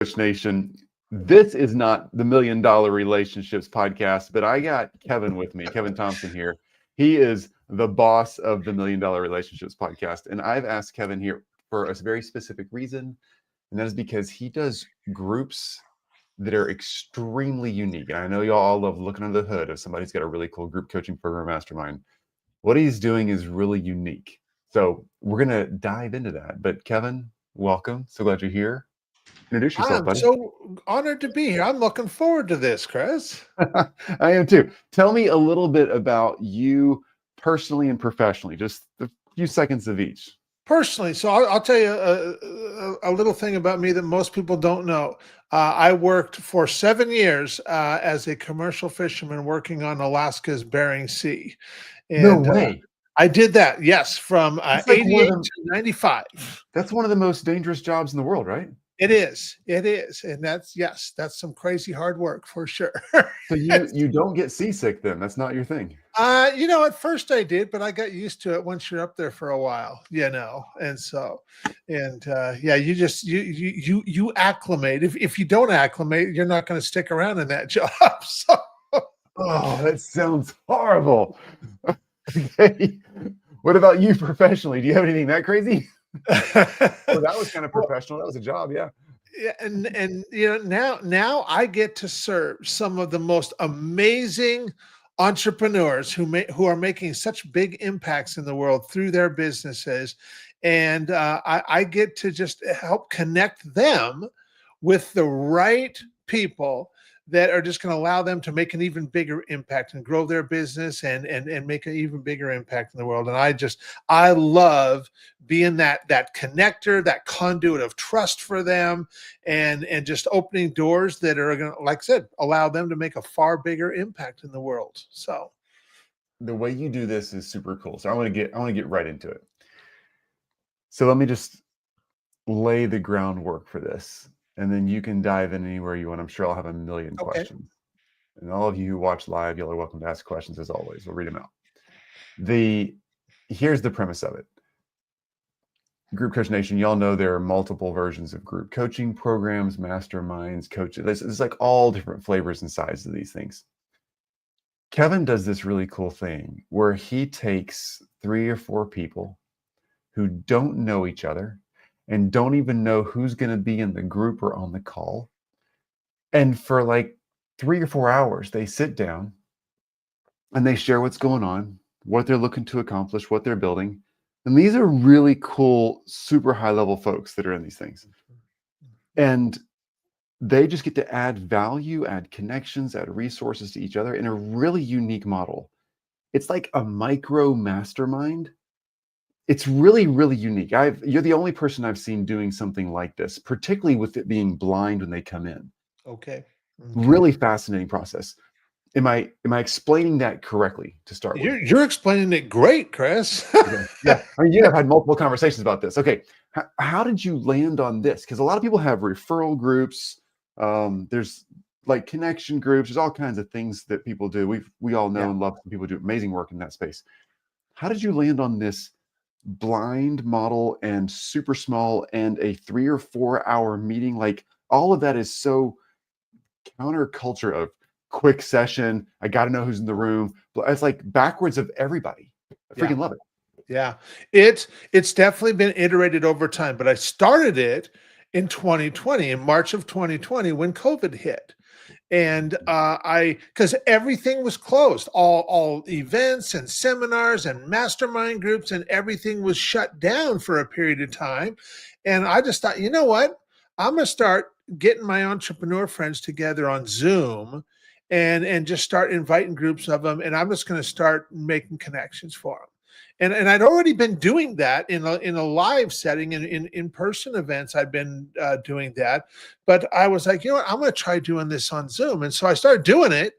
Coach Nation. This is not the $1 Million Relationships podcast, but I got Kevin with me, Kevin Thompson here. He is the boss of the $1 Million Relationships podcast. And I've asked Kevin here for a very specific reason. And that is because he does groups that are extremely unique. And I know y'all all love looking under the hood if somebody's got a really cool group coaching program mastermind. What he's doing is really unique. So we're going to dive into that. But Kevin, welcome. So glad you're here. Introduce yourself, I'm buddy. so honored to be here. I'm looking forward to this, Chris. I am too. Tell me a little bit about you personally and professionally, just a few seconds of each. Personally, so I'll tell you a little thing about me that most people don't know. I worked for 7 years as a commercial fisherman working on Alaska's Bering Sea. And, no way. I did that, yes, from 88 to 95. That's one of the most dangerous jobs in the world, right? It is. And that's some crazy hard work for sure. So you don't get seasick then? That's not your thing? At first I did, but I got used to it once you're up there for a while, and so, you acclimate. If you don't acclimate, you're not going to stick around in that job. So. Oh, that sounds horrible. Okay. What about you professionally? Do you have anything that crazy? Well, that was kind of professional. That was a job, yeah. Yeah, and now I get to serve some of the most amazing entrepreneurs who are making such big impacts in the world through their businesses, and I get to just help connect them with the right people that are just going to allow them to make an even bigger impact and grow their business and make an even bigger impact in the world. And I love being that connector, that conduit of trust for them, and just opening doors that are going to, like I said, allow them to make a far bigger impact in the world. So the way you do this is super cool. So I want to get right into it. So let me just lay the groundwork for this. And then you can dive in anywhere you want. I'm sure I'll have a million questions. And all of you who watch live, y'all are welcome to ask questions as always. We'll read them out. Here's the premise of it. Group Coach Nation, y'all know there are multiple versions of group coaching programs, masterminds, coaches. There's like all different flavors and sizes of these things. Kevin does this really cool thing where he takes 3 or 4 people who don't know each other and don't even know who's going to be in the group or on the call. And for like 3 or 4 hours, they sit down and they share what's going on, what they're looking to accomplish, what they're building. And these are really cool, super high level folks that are in these things. And they just get to add value, add connections, add resources to each other in a really unique model. It's like a micro-mastermind. It's really, really unique. You're the only person I've seen doing something like this, particularly with it being blind when they come in. Okay. Really fascinating process. Am I explaining that correctly to start with? You're explaining it great, Chris. Yeah. I mean, I've had multiple conversations about this. Okay. How did you land on this? Because a lot of people have referral groups. There's like connection groups. There's all kinds of things that people do. We all know and love people do amazing work in that space. How did you land on this blind model and super small and a 3 or 4 hour meeting? Like all of that is so counterculture of quick session. I got to know who's in the room. It's like backwards of everybody. I freaking love it. Yeah, it's definitely been iterated over time, but I started it in 2020, in March of 2020, when COVID hit. And because everything was closed, all events and seminars and mastermind groups and everything was shut down for a period of time. And I just thought, you know what? I'm going to start getting my entrepreneur friends together on Zoom and just start inviting groups of them. And I'm just going to start making connections for them. And I'd already been doing that in a live setting and in-person events. I've been doing that, but I was like, you know what, I'm going to try doing this on Zoom. And so I started doing it,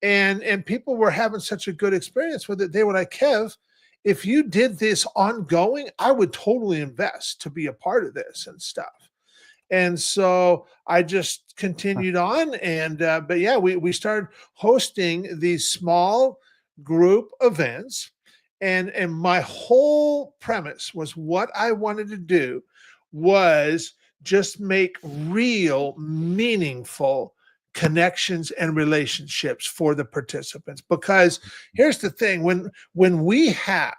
and people were having such a good experience with it. They were like, Kev, if you did this ongoing, I would totally invest to be a part of this and stuff. And so I just continued on, and but yeah, we started hosting these small group events. And my whole premise was what I wanted to do was just make real, meaningful connections and relationships for the participants. Because here's the thing, when we have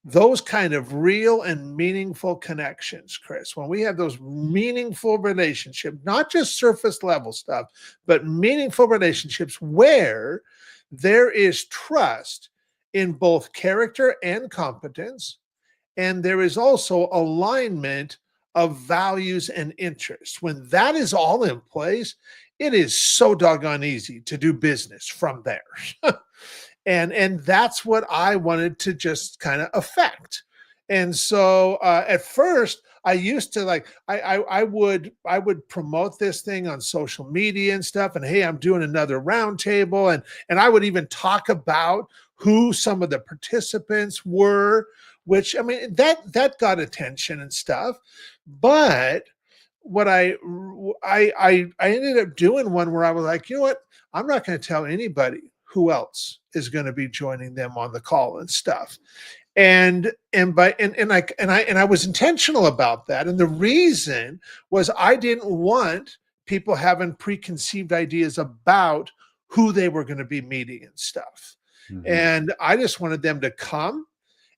those kind of real and meaningful connections, Chris, when we have those meaningful relationships, not just surface level stuff, but meaningful relationships where there is trust in both character and competence, and there is also alignment of values and interests. When that is all in place, it is so doggone easy to do business from there. And that's what I wanted to just kind of affect. And so at first I used to like I would promote this thing on social media and stuff, and hey, I'm doing another roundtable, and I would even talk about who some of the participants were, which I mean that got attention and stuff. But what I ended up doing one where I was like, you know what, I'm not going to tell anybody who else is going to be joining them on the call and stuff. And I was intentional about that. And the reason was I didn't want people having preconceived ideas about who they were going to be meeting and stuff. Mm-hmm. And I just wanted them to come,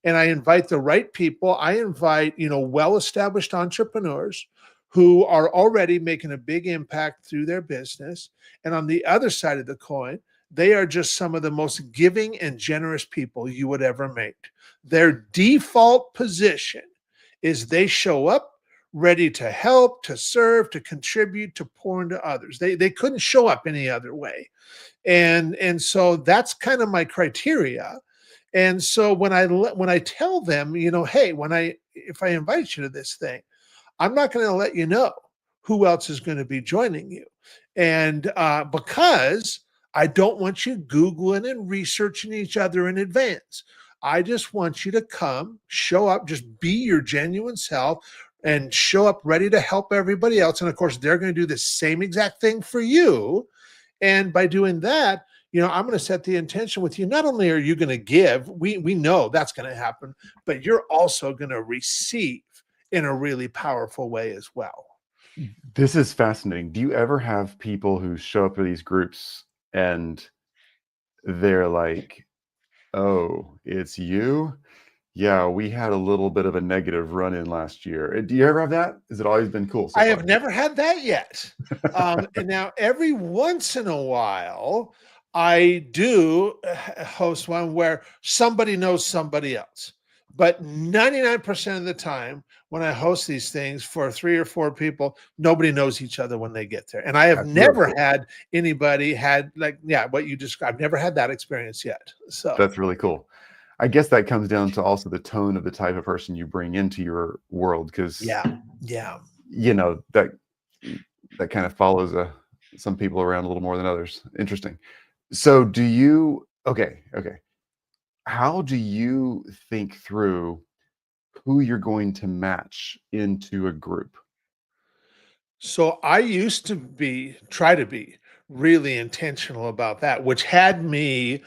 and I invite the right people. I invite, well-established entrepreneurs who are already making a big impact through their business. And on the other side of the coin, they are just some of the most giving and generous people you would ever meet. Their default position is they show up ready to help, to serve, to contribute, to pour into others. They couldn't show up any other way. And so that's kind of my criteria. And so when I tell them, hey, if I invite you to this thing, I'm not going to let you know who else is going to be joining you. And because I don't want you Googling and researching each other in advance. I just want you to come, show up, just be your genuine self, and show up ready to help everybody else. And of course, they're going to do the same exact thing for you. And by doing that, I'm going to set the intention with you. Not only are you going to give, we know that's going to happen, but you're also going to receive in a really powerful way as well. This is fascinating. Do you ever have people who show up to these groups and they're like, oh, it's you? Yeah, we had a little bit of a negative run-in last year. Do you ever have that? Has it always been cool so I far? have never had that yet. And now every once in a while, I do host one where somebody knows somebody else. But 99% of the time, when I host these things for 3 or 4 people, nobody knows each other when they get there. And I have never had anybody what you described. I've never had that experience yet. So that's really cool. I guess that comes down to also the tone of the type of person you bring into your world, because that kind of follows some people around a little more than others. Interesting. So how do you think through who you're going to match into a group? So I used to try to be really intentional about that, which had me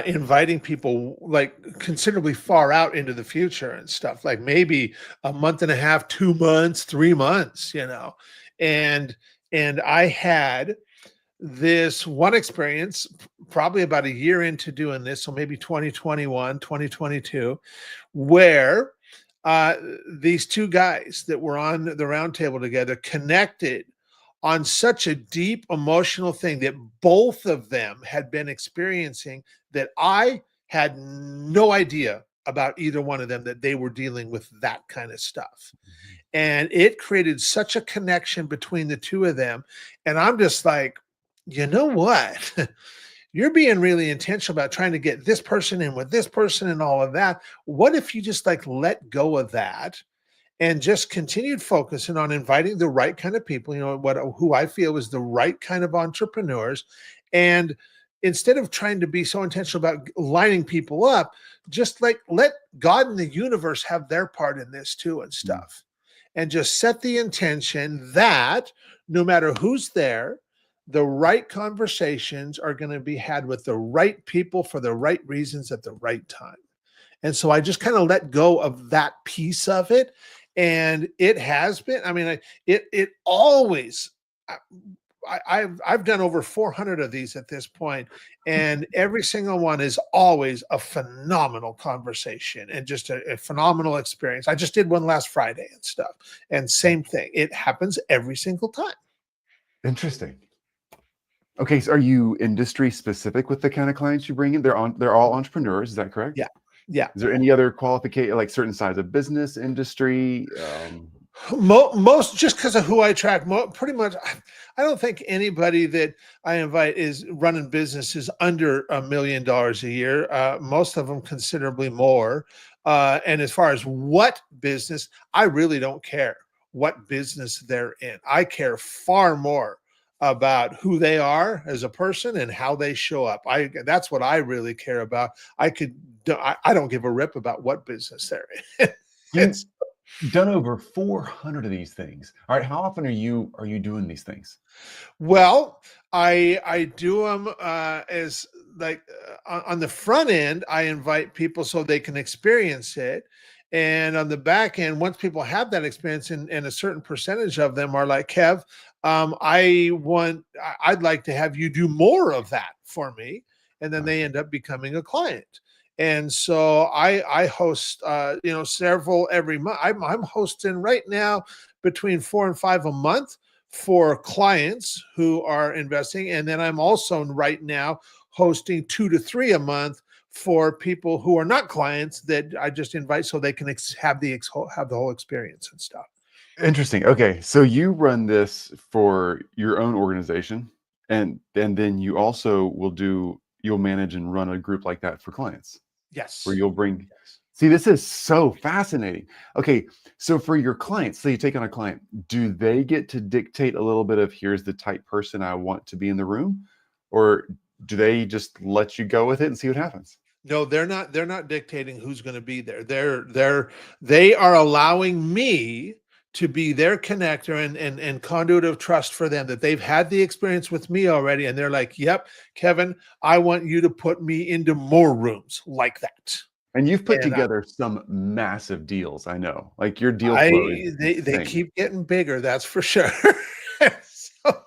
inviting people like considerably far out into the future and stuff, like maybe a month and a half, 2 months, 3 months, and I had this one experience probably about a year into doing this, so maybe 2021, 2022, where these 2 guys that were on the roundtable together connected on such a deep emotional thing that both of them had been experiencing that I had no idea about either one of them, that they were dealing with that kind of stuff. And it created such a connection between the 2 of them. And I'm just like, you know what? You're being really intentional about trying to get this person in with this person and all of that. What if you just let go of that and just continued focusing on inviting the right kind of people, who I feel is the right kind of entrepreneurs. And instead of trying to be so intentional about lining people up, just let God and the universe have their part in this too and stuff. And just set the intention that no matter who's there, the right conversations are going to be had with the right people for the right reasons at the right time. And so I just kind of let go of that piece of it. And it has been, I mean, it always, I've done over 400 of these at this point, and every single one is always a phenomenal conversation and just a phenomenal experience. I just did one last Friday and stuff, and same thing. It happens every single time. Interesting. Okay, so are you industry specific with the kind of clients you bring in? They're all entrepreneurs, is that correct? Yeah. Yeah. Is there any other qualification, like certain size of business, industry? Most, just because of who I track, pretty much, I don't think anybody that I invite is running businesses under $1 million a year. Most of them considerably more. And as far as what business, I really don't care what business they're in. I care far more about who they are as a person and how they show up. That's what I really care about. I don't give a rip about what business they're in. You've done over 400 of these things. All right, how often are you doing these things? Well, I do them as like on the front end, I invite people so they can experience it. And on the back end, once people have that experience, and a certain percentage of them are like, Kev, I'd like to have you do more of that for me. And then they end up becoming a client. And so I host, several every month. I'm hosting right now between 4 and 5 a month for clients who are investing. And then I'm also right now hosting 2 to 3 a month for people who are not clients that I just invite so they can have the whole experience and stuff. Interesting. Okay, so you run this for your own organization, and then you also you'll manage and run a group like that for clients, Yes. where you'll bring. See, this is so fascinating. Okay, so for your clients, so you take on a client, do they get to dictate a little bit of, here's the type person I want to be in the room, or do they just let you go with it and see what happens? No, they're not dictating who's going to be there. They are allowing me to be their connector and conduit of trust for them, that they've had the experience with me already. And they're like, yep, Kevin, I want you to put me into more rooms like that. And you've put And together some massive deals, I know. Like your deal flow is they insane. keep getting bigger, that's for sure. So,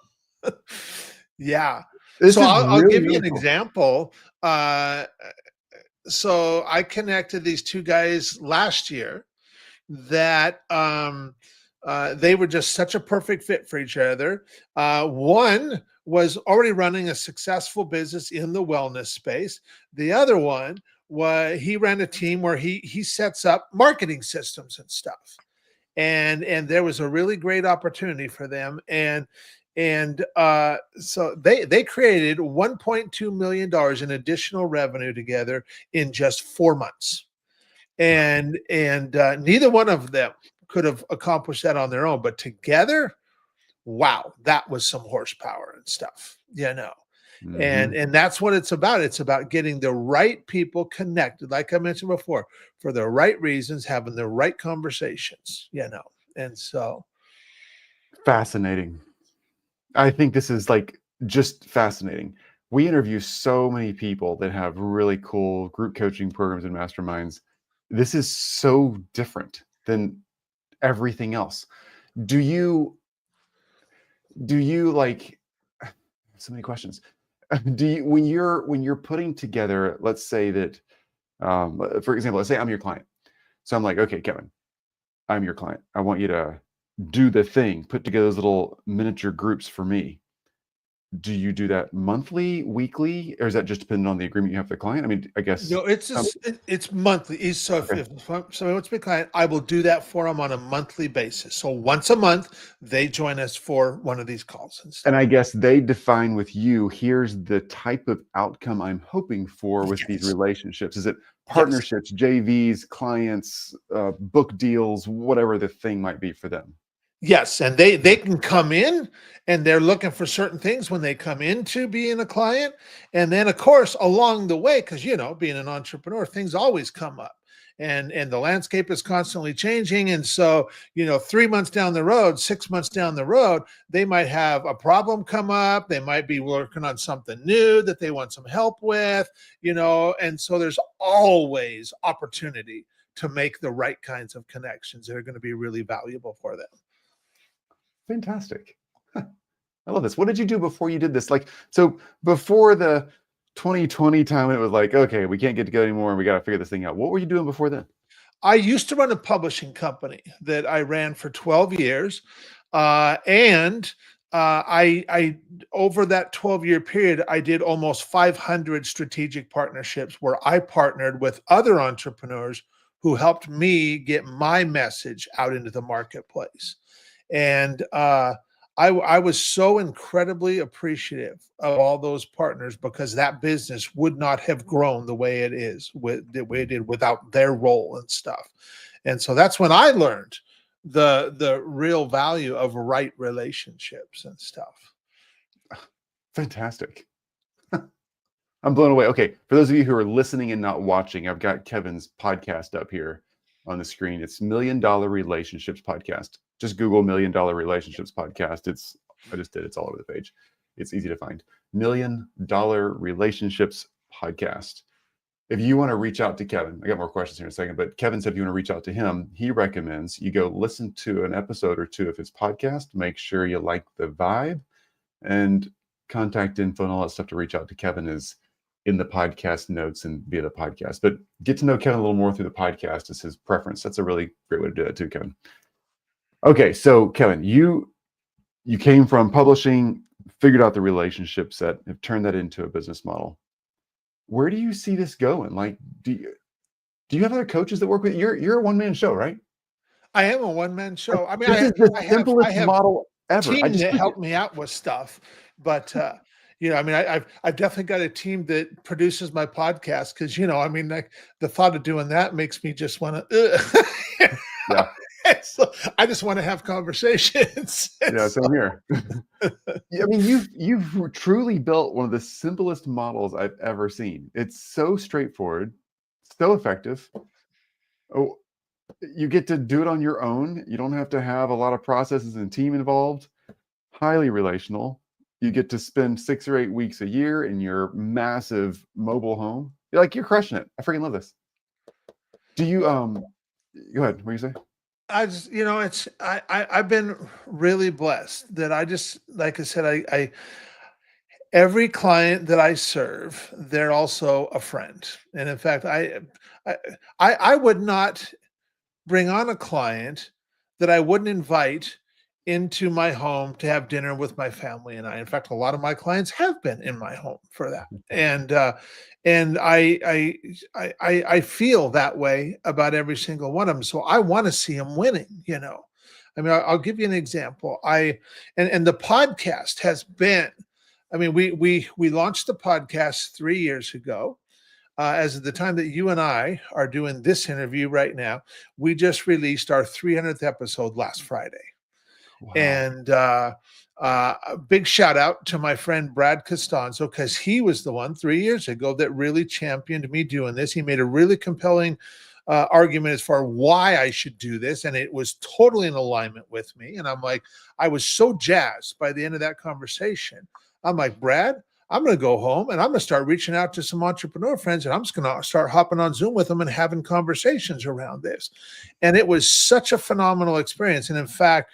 yeah. This So is I'll really, give you really an cool. example. So I connected these two guys last year that they were just such a perfect fit for each other. One was already running a successful business in the wellness space. The other one he ran a team where he sets up marketing systems and stuff. And there was a really great opportunity for them. And so they created $1.2 million in additional revenue together in just 4 months. And neither one of them could have accomplished that on their own, but together, wow, that was some horsepower and stuff, Mhm. and that's what it's about. It's about getting the right people connected, like I mentioned before, for the right reasons, having the right conversations, and so Fascinating. I think this is like just fascinating. We interview so many people that have really cool group coaching programs and masterminds. This is so different than everything else. Do you like so many questions? Do you, when you're putting together, let's say that for example, let's say I'm your client. So I'm like, okay, Kevin, I'm your client. I want you to do the thing, put together those little miniature groups for me. Do you do that monthly, weekly, or is that just dependent on the agreement you have with the client? I mean, I guess. no, it's monthly. So Okay. if somebody wants to be a client, I will do that for them on a monthly basis. So once a month, they join us for one of these calls and stuff. And I guess they define with you, here's the type of outcome I'm hoping for with these Yes. relationships. Is it Yes. partnerships, JVs, clients, book deals, whatever the thing might be for them? Yes, and they can come in and they're looking for certain things when they come into being a client. And then of course along the way, because being an entrepreneur, things always come up. And the landscape is constantly changing. And so, 3 months down the road, 6 months down the road, they might have a problem come up. They might be working on something new that they want some help with, and so there's always opportunity to make the right kinds of connections that are going to be really valuable for them. Fantastic. I love this. What did you do before you did this? Like, so before the 2020 time, it was like, okay, we can't get together anymore and we got to figure this thing out. What were you doing before then? I used to run a publishing company that I ran for 12 years. And I over that 12-year period, I did almost 500 strategic partnerships where I partnered with other entrepreneurs who helped me get my message out into the marketplace. And I was so incredibly appreciative of all those partners because that business would not have grown the way it is, the way it did without their role and stuff. And so that's when I learned the real value of right relationships and stuff. Fantastic. I'm blown away. Okay, for those of you who are listening and not watching, I've got Kevin's podcast up here on the screen. It's $1 Million Relationships Podcast. Just Google $1 Million Relationships Podcast. I just did. It's all over the page. It's easy to find. $1 Million Relationships Podcast. If you want to reach out to Kevin, I got more questions here in a second, but Kevin said if you want to reach out to him, he recommends you go listen to an episode or two of his podcast. Make sure you like the vibe, and contact info and all that stuff to reach out to Kevin is in the podcast notes and via the podcast. But get to know Kevin a little more through the podcast is his preference. That's a really great way to do it too, Kevin. Okay, so Kevin, you came from publishing, figured out the relationships that have turned that into a business model. Where do you see this going? Like, do you have other coaches that work with you? You're a one-man show, right? I am a one-man show. I mean, this is the simplest model ever. Team that helped me out with stuff, but you know, I mean, I've definitely got a team that produces my podcast because, you know, I mean, like the thought of doing that makes me just want to. Yeah. So I just want to have conversations. Yeah, same here. I mean, you've truly built one of the simplest models I've ever seen. It's so straightforward, so effective. Oh, you get to do it on your own. You don't have to have a lot of processes and team involved. Highly relational. You get to spend 6 or 8 weeks a year in your massive mobile home. You're crushing it. I freaking love this. Do you go ahead. What do you say? I just, you know, I've been really blessed that I just, like I said, I every client that I serve, they're also a friend. And in fact, I would not bring on a client that I wouldn't invite into my home to have dinner with my family and I. In fact, a lot of my clients have been in my home for that. And I feel that way about every single one of them. So I want to see them winning, you know. I mean, I'll give you an example. And the podcast has been, I mean, we launched the podcast 3 years ago. As of the time that you and I are doing this interview right now, we just released our 300th episode last Friday. Wow. And a big shout out to my friend Brad Costanzo, because he was the one 3 years ago that really championed me doing this. He made a really compelling argument as far as why I should do this. And it was totally in alignment with me. And I'm like, I was so jazzed by the end of that conversation. I'm like, Brad, I'm going to go home and I'm going to start reaching out to some entrepreneur friends and I'm just going to start hopping on Zoom with them and having conversations around this. And it was such a phenomenal experience. And in fact,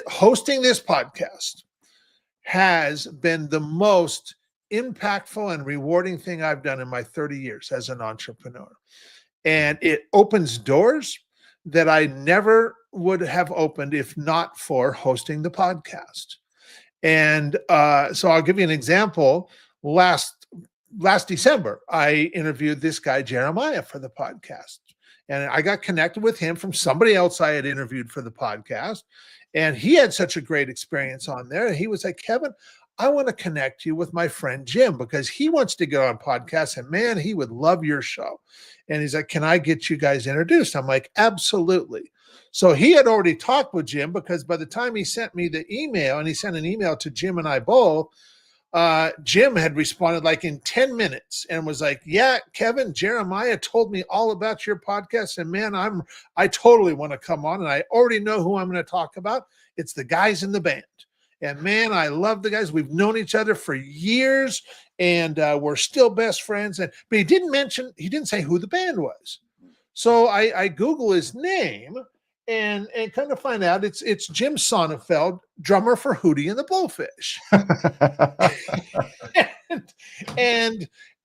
hosting this podcast has been the most impactful and rewarding thing I've done in my 30 years as an entrepreneur. And it opens doors that I never would have opened if not for hosting the podcast. And so I'll give you an example. Last December, I interviewed this guy, Jeremiah, for the podcast. And I got connected with him from somebody else I had interviewed for the podcast. And he had such a great experience on there. And he was like, Kevin, I want to connect you with my friend Jim because he wants to get on podcasts. And man, he would love your show. And he's like, can I get you guys introduced? I'm like, absolutely. So he had already talked with Jim because by the time he sent me the email, and he sent an email to Jim and I both, Jim had responded like in 10 minutes and was like, yeah, Kevin, Jeremiah told me all about your podcast. And man, I totally want to come on and I already know who I'm going to talk about. It's the guys in the band. And man, I love the guys. We've known each other for years, and we're still best friends. But he didn't say who the band was. So I Google his name and kind of find out it's Jim Sonnenfeld, drummer for Hootie and the Blowfish.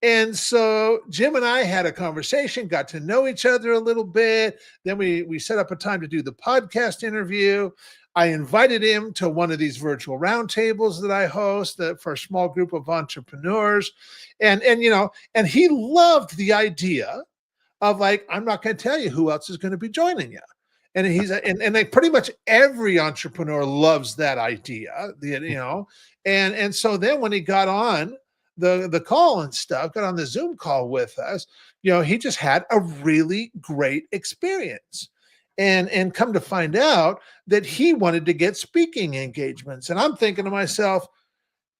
and so Jim and I had a conversation, got to know each other a little bit. Then we set up a time to do the podcast interview. I invited him to one of these virtual roundtables that I host for a small group of entrepreneurs. And he loved the idea of like, I'm not going to tell you who else is going to be joining you. And and like pretty much every entrepreneur loves that idea, and so then when he got on the call and stuff, got on the Zoom call with us, he just had a really great experience. And come to find out that he wanted to get speaking engagements. And I'm thinking to myself,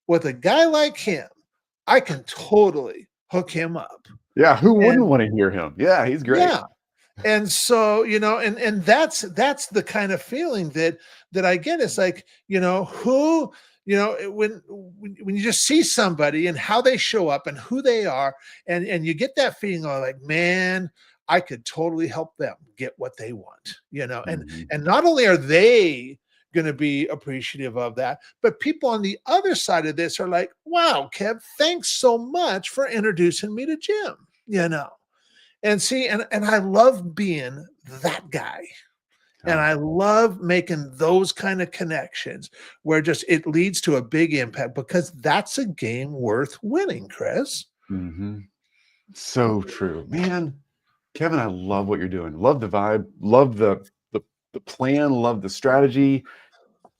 with a guy like him, I can totally hook him up. Yeah, who wouldn't want to hear him? Yeah, he's great. Yeah. And so, and that's the kind of feeling that I get. It's like, when you just see somebody and how they show up and who they are, and you get that feeling of like, man, I could totally help them get what they want, and not only are they going to be appreciative of that, but people on the other side of this are like, wow, Kev, thanks so much for introducing me to Jim, and see, and I love being that guy. And I love making those kind of connections where just it leads to a big impact, because that's a game worth winning, Chris. Mm-hmm. So true, man. Kevin, I love what you're doing. Love the vibe. Love the plan. Love the strategy.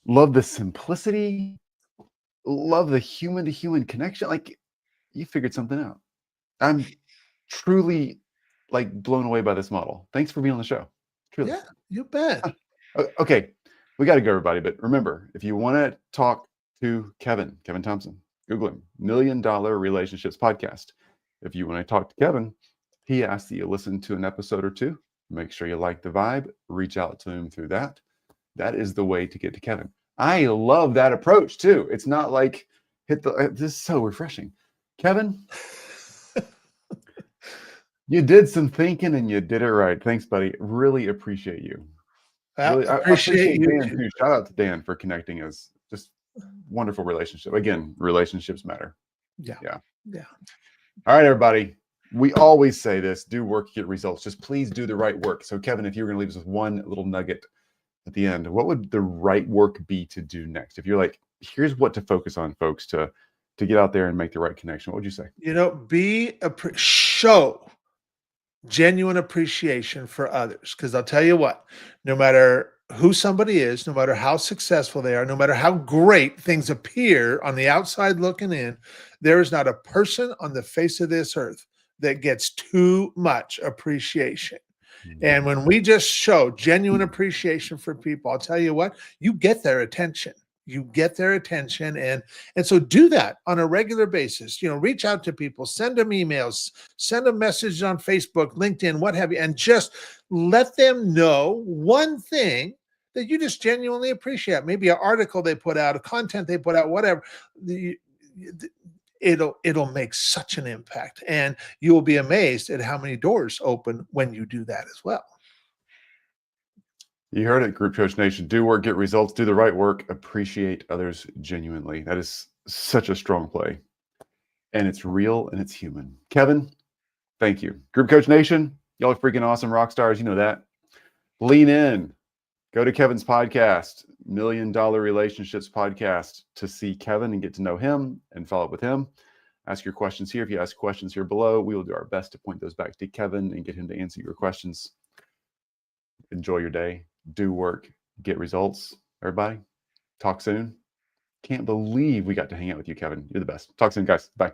Love the simplicity. Love the human to human connection. Like, you figured something out. I'm truly like blown away by this model. Thanks for being on the show. Truly. Yeah, you bet. Okay, we got to go, everybody. But remember, if you want to talk to Kevin Thompson, Google him, $1 Million Relationships Podcast. If you want to talk to Kevin, he asks that you listen to an episode or two. Make sure you like the vibe. Reach out to him through that. That is the way to get to Kevin. I love that approach too. It's not like this is so refreshing. Kevin, you did some thinking and you did it right. Thanks, buddy. Really appreciate you. Really, I appreciate Dan too. Shout out to Dan for connecting us. Just wonderful relationship. Again, relationships matter. Yeah. All right, everybody. We always say this: do work, get results. Just please do the right work. So, Kevin, if you were going to leave us with one little nugget at the end, what would the right work be to do next? If you're like, here's what to focus on, folks, to get out there and make the right connection, what would you say? Show genuine appreciation for others. Because I'll tell you what, no matter who somebody is, no matter how successful they are, no matter how great things appear on the outside looking in, there is not a person on the face of this earth that gets too much appreciation. And when we just show genuine appreciation for people, I'll tell you what, you get their attention. You get their attention. And so do that on a regular basis. Reach out to people, send them emails, send them messages on Facebook, LinkedIn, what have you, and just let them know one thing that you just genuinely appreciate. Maybe an article they put out, a content they put out, whatever. It'll make such an impact, and you will be amazed at how many doors open when you do that as well. You heard it, Group Coach Nation. Do work, get results, do the right work, appreciate others genuinely. That is such a strong play, and it's real and it's human. Kevin, thank you. Group Coach Nation, y'all are freaking awesome rock stars. You know that. Lean in. Go to Kevin's podcast, $1 Million Relationships Podcast, to see Kevin and get to know him and follow up with him. Ask your questions here. If you ask questions here below, we will do our best to point those back to Kevin and get him to answer your questions. Enjoy your day. Do work. Get results. Everybody, talk soon. Can't believe we got to hang out with you, Kevin. You're the best. Talk soon, guys. Bye.